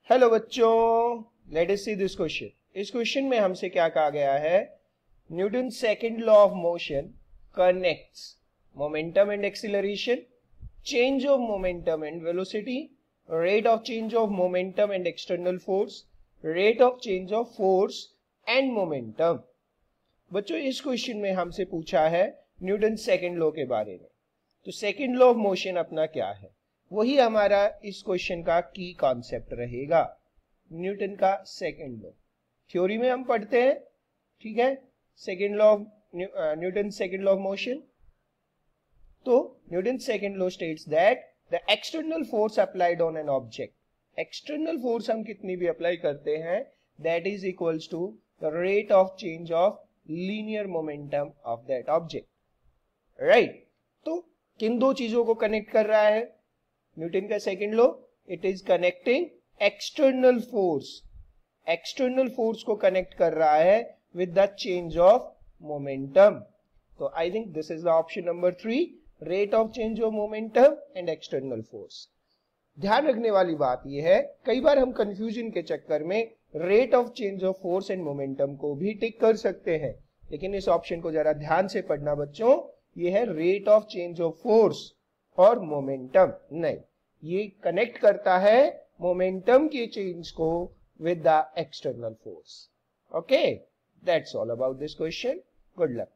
Hello बच्चों, let us see this question. इस question में हमसे क्या कहा गया है? Newton second law of motion connects momentum and acceleration, change of momentum and velocity, rate of change of momentum and external force, rate of change of force and momentum. बच्चों, इस question में हमसे पूछा है न्यूटन सेकंड लॉ के बारे में। तो सेकंड लॉ ऑफ मोशन अपना क्या है, वही हमारा इस क्वेश्चन का की कॉन्सेप्ट रहेगा। न्यूटन का सेकंड लॉ थ्योरी में हम पढ़ते हैं, ठीक है। Second law of Newton second law of motion. तो Newton second law states that the external force applied on an object, external force हम कितनी भी अप्लाई करते हैं, that is equals to the rate of change of linear momentum of that object, right. तो किन दो चीजों को कनेक्ट कर रहा है न्यूटन का second law? It is connecting external force, external force को कनेक्ट कर रहा है with the change of momentum. तो I think this is the option number 3, rate of change of momentum and external force. ध्यान रखने वाली बात यह है, कई बार हम कंफ्यूजन के चक्कर में rate of change of force and momentum को भी टिक कर सकते हैं, लेकिन इस ऑप्शन को जरा ध्यान से पढ़ना बच्चों। यह है rate of change of force और मोमेंटम नहीं, ये कनेक्ट करता है मोमेंटम के चेंज को with the external force. Okay, that's all about this question. Good luck.